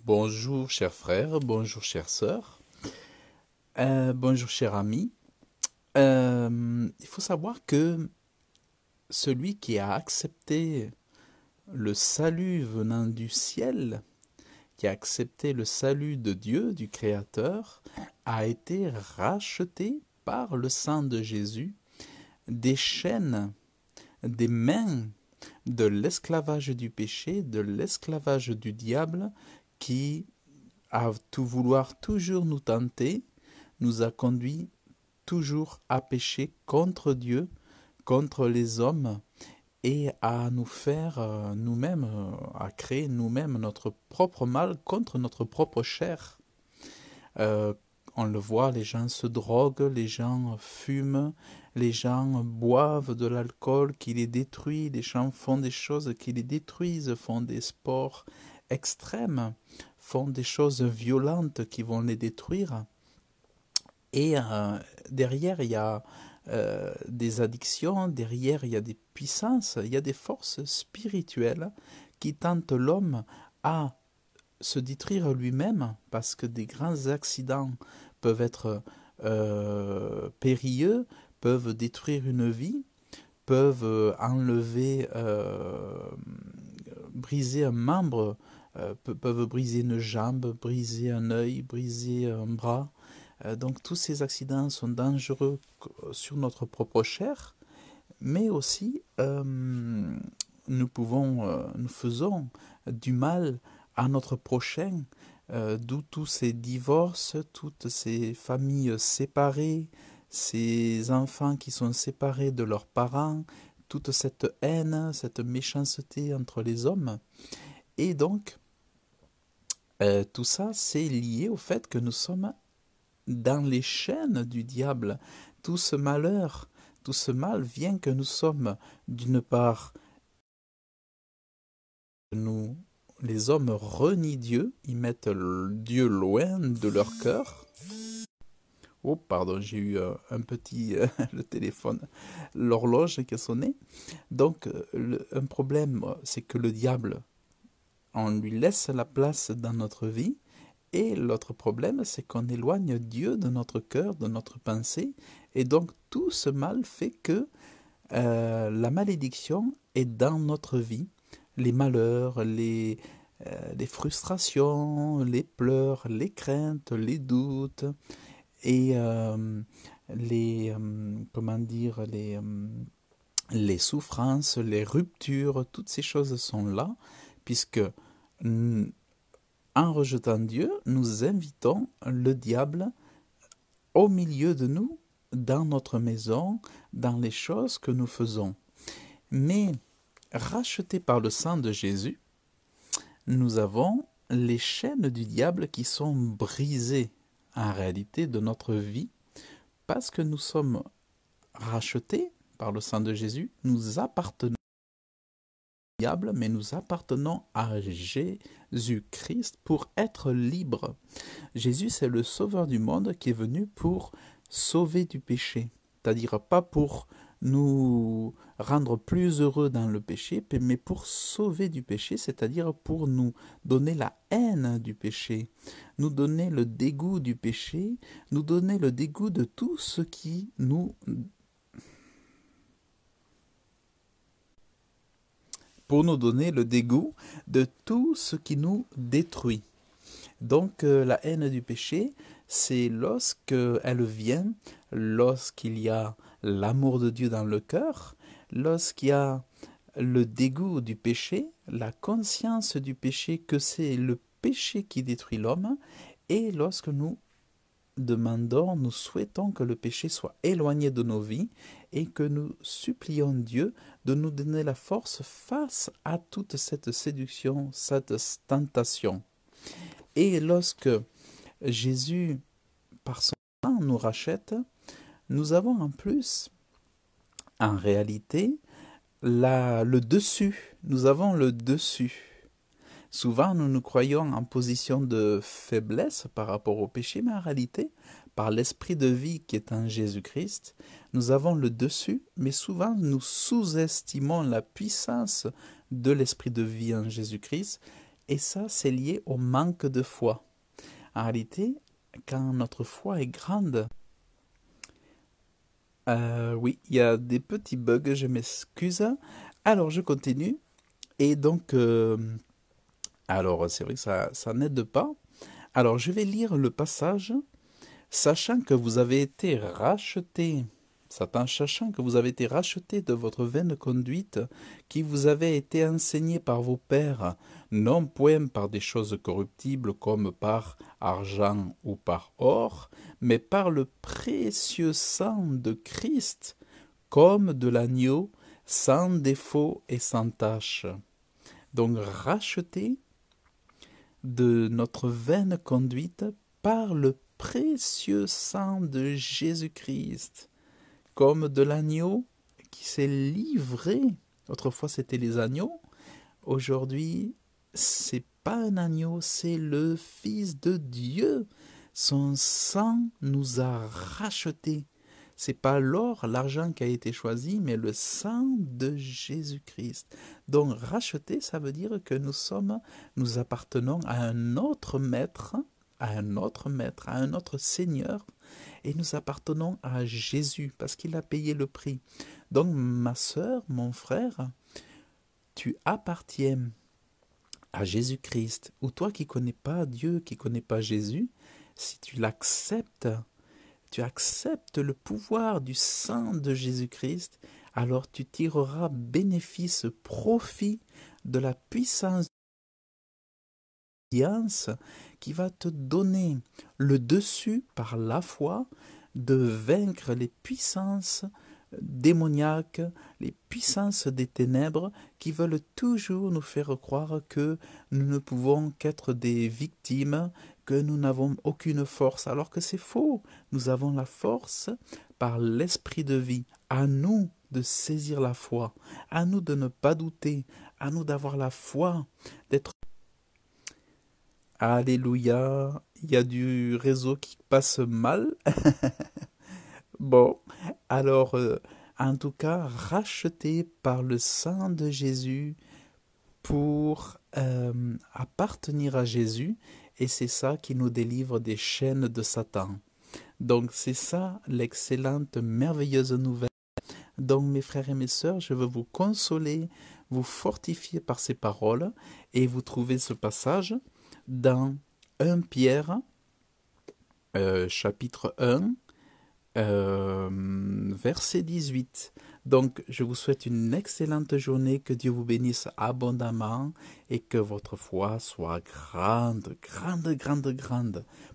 Bonjour chers frères, bonjour chères sœurs, bonjour chers amis. Il faut savoir que celui qui a accepté le salut venant du ciel, qui a accepté le salut de Dieu, du Créateur, a été racheté par le sang de Jésus des chaînes, des mains de l'esclavage du péché, de l'esclavage du diable qui, à tout vouloir toujours nous tenter, nous a conduits toujours à pécher contre Dieu, contre les hommes, et à nous faire nous-mêmes, à créer nous-mêmes notre propre mal contre notre propre chair. Euh, on le voit, les gens se droguent, les gens fument, les gens boivent de l'alcool qui les détruit, les gens font des choses qui les détruisent, font des sports extrêmes, font des choses violentes qui vont les détruire. Et derrière, il y a des addictions, derrière, il y a des puissances, il y a des forces spirituelles qui tentent l'homme à se détruire lui-même parce que des grands accidents peuvent être périlleux, peuvent détruire une vie, peuvent enlever, briser un membre, peuvent briser une jambe, briser un œil, briser un bras. Donc tous ces accidents sont dangereux sur notre propre chair, mais aussi nous faisons du mal à notre prochain, d'où tous ces divorces, toutes ces familles séparées, ces enfants qui sont séparés de leurs parents, toute cette haine, cette méchanceté entre les hommes. Et donc, tout ça, c'est lié au fait que nous sommes dans les chaînes du diable. Tout ce malheur, tout ce mal vient que nous sommes, d'une part, nous, les hommes renient Dieu, ils mettent Dieu loin de leur cœur. Oh, pardon, j'ai eu un petit, le téléphone, l'horloge qui a sonné. Donc, un problème, c'est que le diable, on lui laisse la place dans notre vie. Et l'autre problème, c'est qu'on éloigne Dieu de notre cœur, de notre pensée. Et donc, tout ce mal fait que la malédiction est dans notre vie. Les malheurs, les frustrations, les pleurs, les craintes, les doutes et comment dire, les souffrances, les ruptures, toutes ces choses sont là, puisque en rejetant Dieu, nous invitons le diable au milieu de nous, dans notre maison, dans les choses que nous faisons. Mais rachetés par le sang de Jésus, nous avons les chaînes du diable qui sont brisées en réalité de notre vie parce que nous sommes rachetés par le sang de Jésus, nous appartenons au diable, mais nous appartenons à Jésus-Christ pour être libres. Jésus, c'est le sauveur du monde qui est venu pour sauver du péché, c'est-à-dire pas pour nous rendre plus heureux dans le péché, mais pour sauver du péché, c'est-à-dire pour nous donner la haine du péché, nous donner le dégoût du péché, nous donner le dégoût de tout ce qui nous... pour nous donner le dégoût de tout ce qui nous détruit. Donc la haine du péché, c'est lorsqu'elle vient, lorsqu'il y a l'amour de Dieu dans le cœur, lorsqu'il y a le dégoût du péché, la conscience du péché, que c'est le péché qui détruit l'homme, et lorsque nous demandons, nous souhaitons que le péché soit éloigné de nos vies et que nous supplions Dieu de nous donner la force face à toute cette séduction, cette tentation. Et lorsque Jésus, par son sang, nous rachète, nous avons en plus, en réalité, le dessus. Nous avons le dessus. Souvent, nous nous croyons en position de faiblesse par rapport au péché, mais en réalité, par l'esprit de vie qui est en Jésus-Christ, nous avons le dessus, mais souvent nous sous-estimons la puissance de l'esprit de vie en Jésus-Christ Et ça, c'est lié au manque de foi. En réalité, quand notre foi est grande, oui, il y a des petits bugs, je m'excuse. Alors, je continue. Et donc, alors, c'est vrai que ça n'aide pas. Alors, je vais lire le passage. Sachant que vous avez été rachetés, sachant que vous avez été rachetés de votre vaine conduite, qui vous avait été enseignée par vos pères, non point par des choses corruptibles comme par argent ou par or, mais par le précieux sang de Christ, comme de l'agneau, sans défaut et sans tache. Donc rachetés de notre vaine conduite par le précieux sang de Jésus-Christ, comme de l'agneau qui s'est livré. Autrefois, c'était les agneaux. Aujourd'hui, c'est pas un agneau, c'est le Fils de Dieu. Son sang nous a rachetés. C'est pas l'or, l'argent qui a été choisi, mais le sang de Jésus-Christ. Donc, racheter, ça veut dire que nous appartenons à un autre maître, à un autre maître, à un autre Seigneur, et nous appartenons à Jésus, parce qu'il a payé le prix. Donc, ma sœur, mon frère, tu appartiens à Jésus-Christ, ou toi qui connais pas Dieu, qui connais pas Jésus, si tu l'acceptes, tu acceptes le pouvoir du sang de Jésus-Christ, alors tu tireras bénéfice, profit de la puissance qui va te donner le dessus par la foi de vaincre les puissances démoniaques, les puissances des ténèbres qui veulent toujours nous faire croire que nous ne pouvons qu'être des victimes, que nous n'avons aucune force, alors que c'est faux. Nous avons la force par l'esprit de vie. À nous de saisir la foi, à nous de ne pas douter, à nous d'avoir la foi, d'être... Alléluia, il y a du réseau qui passe mal. Bon, alors, en tout cas, racheté par le sang de Jésus pour appartenir à Jésus, et c'est ça qui nous délivre des chaînes de Satan. Donc, c'est ça l'excellente, merveilleuse nouvelle. Donc, mes frères et mes sœurs, je veux vous consoler, vous fortifier par ces paroles, et vous trouvez ce passage dans 1 Pierre, chapitre 1, verset 18. Donc, je vous souhaite une excellente journée, que Dieu vous bénisse abondamment et que votre foi soit grande, grande, grande, grande.